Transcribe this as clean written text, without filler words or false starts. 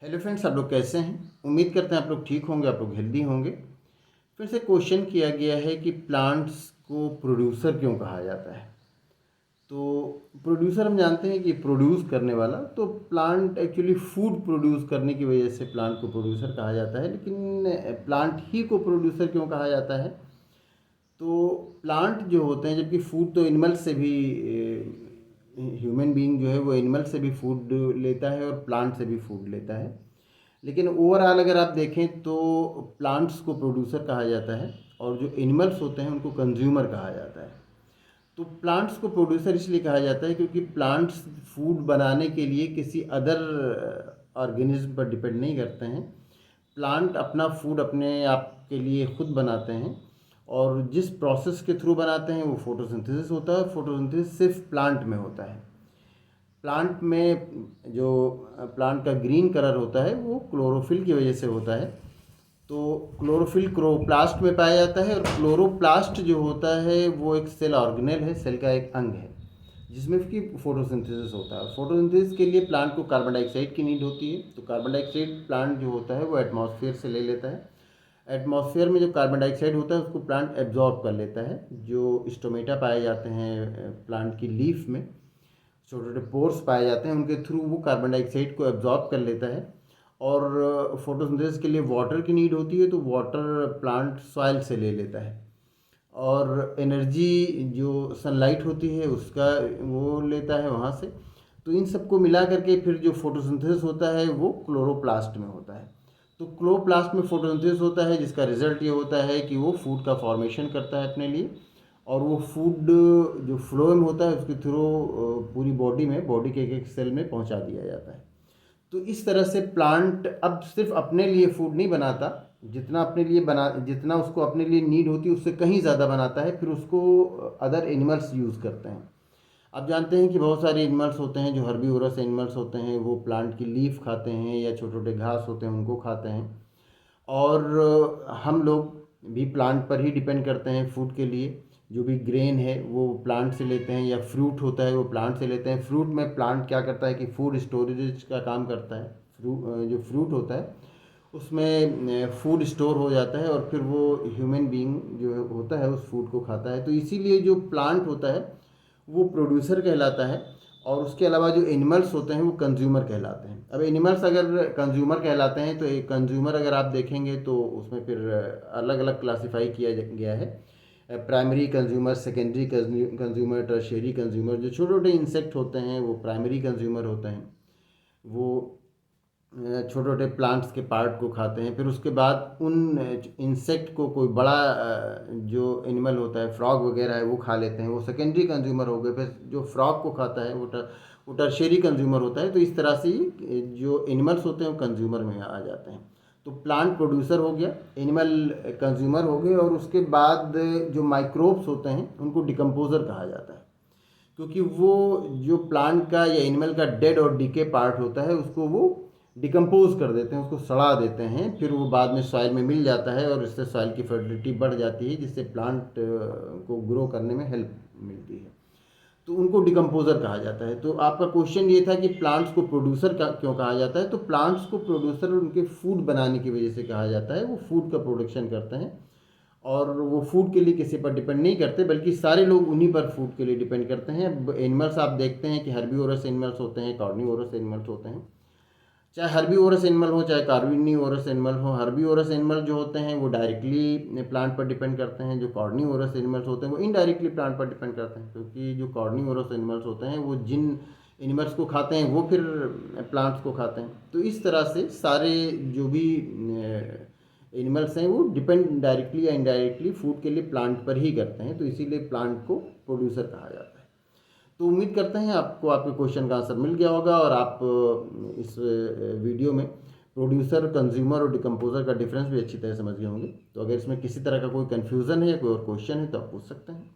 Hello friends, आप लोग कैसे हैं? उम्मीद करते हैं आप लोग ठीक होंगे, आप लोग हेल्दी होंगे। फिर से क्वेश्चन किया गया है कि प्लांट्स को प्रोड्यूसर क्यों कहा जाता है। तो प्रोड्यूसर हम जानते हैं कि प्रोड्यूस करने वाला, तो प्लांट एक्चुअली फूड प्रोड्यूस करने की वजह से प्लांट को प्रोड्यूसर कहा जाता है। लेकिन प्लांट ही को प्रोड्यूसर क्यों कहा जाता है? तो प्लांट जो होते हैं, जबकि फूड तो एनिमल से भी, ह्यूमन बीइंग जो है वो एनिमल से भी फूड लेता है और प्लांट से भी फूड लेता है। लेकिन ओवरऑल अगर आप देखें तो प्लांट्स को प्रोड्यूसर कहा जाता है और जो एनिमल्स होते हैं उनको कंज्यूमर कहा जाता है। तो प्लांट्स को प्रोड्यूसर इसलिए कहा जाता है क्योंकि प्लांट्स फूड बनाने के लिए किसी अदर ऑर्गेनिज्म पर डिपेंड नहीं करते हैं। प्लांट अपना फूड अपने आप के लिए खुद बनाते हैं और जिस प्रोसेस के थ्रू बनाते हैं वो फोटोसिंथेसिस होता है। फोटोसिंथेसिस सिर्फ प्लांट में होता है। प्लांट में जो प्लांट का ग्रीन कलर होता है वो क्लोरोफिल की वजह से होता है। तो क्लोरोफिल क्लोरोप्लास्ट में पाया जाता है और क्लोरोप्लास्ट जो होता है वो एक सेल ऑर्गेनेल है, सेल का एक अंग है जिसमें कि फोटोसिंथेसिस होता है। फोटोसिंथेसिस के लिए प्लांट को कार्बन डाइऑक्साइड की नीड होती है। तो कार्बन डाइऑक्साइड प्लांट जो होता है वो एटमॉस्फेयर से ले लेता है। एटमॉस्फेयर में जो कार्बन डाइऑक्साइड होता है उसको प्लांट एब्जॉर्ब कर लेता है। जो स्टोमेटा पाए जाते हैं प्लांट की लीफ में, छोटे छोटे पोर्स पाए जाते हैं, उनके थ्रू वो कार्बन डाइऑक्साइड को एब्जॉर्ब कर लेता है। और फोटोसिंथेसिस के लिए वाटर की नीड होती है, तो वाटर प्लांट सॉइल से ले लेता है। और एनर्जी जो सनलाइट होती है उसका वो लेता है वहाँ से। तो इन सबको मिला करके फिर जो फोटोसिंथेसिस होता है वो क्लोरोप्लास्ट में होता है। तो क्लोरोप्लास्ट में फोटोसिंथेसिस होता है जिसका रिजल्ट ये होता है कि वो फूड का फॉर्मेशन करता है अपने लिए। और वो फूड जो फ्लोएम होता है उसके थ्रू पूरी बॉडी में, बॉडी के एक एक सेल में पहुंचा दिया जाता है। तो इस तरह से प्लांट अब सिर्फ अपने लिए फूड नहीं बनाता, जितना उसको अपने लिए नीड होती है उससे कहीं ज़्यादा बनाता है, फिर उसको अदर एनिमल्स यूज़ करते हैं। आप जानते हैं कि बहुत सारे एनिमल्स होते हैं जो हर्बीवोरस एनिमल्स होते हैं, वो प्लांट की लीफ खाते हैं या छोटे छोटे घास होते हैं उनको खाते हैं। और हम लोग भी प्लांट पर ही डिपेंड करते हैं फूड के लिए। जो भी ग्रेन है वो प्लांट से लेते हैं, या फ्रूट होता है वो प्लांट से लेते हैं। फ्रूट में प्लांट क्या करता है कि फूड स्टोरेज का काम करता है। जो फ्रूट होता है उसमें फूड स्टोर हो जाता है और फिर वो ह्यूमन बीइंग जो होता है उस फूड को खाता है। तो इसीलिए जो प्लांट होता है वो प्रोड्यूसर कहलाता है। और उसके अलावा जो एनिमल्स होते हैं वो कंज्यूमर कहलाते हैं। अब एनिमल्स अगर कंज्यूमर कहलाते हैं तो एक कंज्यूमर अगर आप देखेंगे तो उसमें फिर अलग अलग क्लासीफाई किया गया है। Primary consumer, secondary consumer, tertiary consumer. जो छोटे छोटे इंसेक्ट होते हैं वो प्राइमरी कंज्यूमर होते हैं। वो छोटे छोटे प्लांट्स के पार्ट को खाते हैं। फिर उसके बाद उन इंसेक्ट को कोई बड़ा जो एनिमल होता है, फ्रॉग वगैरह है, वो खा लेते हैं, वो सेकेंडरी कंज्यूमर हो गए। फिर जो फ्रॉग को खाता है वो टर्शियरी कंज्यूमर होता है। तो इस तरह से जो एनिमल्स होते हैं वो कंज्यूमर में आ जाते हैं। तो प्लांट प्रोड्यूसर हो गया, एनिमल कंज्यूमर हो गए, और उसके बाद जो माइक्रोब्स होते हैं उनको डिकम्पोज़र कहा जाता है। क्योंकि वो जो प्लांट का या एनिमल का डेड और डीके पार्ट होता है उसको वो डिकम्पोज कर देते हैं, उसको सड़ा देते हैं। फिर वो बाद में सॉइल में मिल जाता है और इससे सॉइल की फर्टिलिटी बढ़ जाती है, जिससे प्लांट को ग्रो करने में हेल्प मिलती है। तो उनको डिकम्पोज़र कहा जाता है। तो आपका क्वेश्चन ये था कि प्लांट्स को प्रोड्यूसर का क्यों कहा जाता है। तो प्लांट्स को प्रोड्यूसर उनके फूड बनाने की वजह से कहा जाता है। वो फूड का प्रोडक्शन करते हैं और वो फूड के लिए किसी पर डिपेंड नहीं करते, बल्कि सारे लोग उन्हीं पर फूड के लिए डिपेंड करते हैं। एनिमल्स आप देखते हैं कि हर्बीवोरस एनिमल्स होते हैं, कार्निवोरस एनिमल्स होते हैं। चाहे हर्बीवोरस एनिमल हो चाहे कार्निवोरस एनिमल हो, हर्बीवोरस एनिमल जो होते हैं वो डायरेक्टली प्लांट पर डिपेंड करते हैं। जो कार्निवोरस एनिमल्स होते हैं वो इनडायरेक्टली प्लांट पर डिपेंड करते हैं, क्योंकि जो कार्निवोरस एनिमल्स होते हैं वो जिन एनिमल्स को खाते हैं वो फिर प्लांट्स को खाते हैं। तो इस तरह से सारे जो भी एनिमल्स हैं वो डिपेंड डायरेक्टली या इनडायरेक्टली फूड के लिए प्लांट पर ही करते हैं। तो इसीलिए प्लांट को प्रोड्यूसर कहा जाता है। तो उम्मीद करते हैं आपको आपके क्वेश्चन का आंसर मिल गया होगा और आप इस वीडियो में प्रोड्यूसर, कंज्यूमर और डिकम्पोज़र का डिफरेंस भी अच्छी तरह समझ गए होंगे। तो अगर इसमें किसी तरह का कोई कन्फ्यूज़न है या कोई और क्वेश्चन है तो आप पूछ सकते हैं।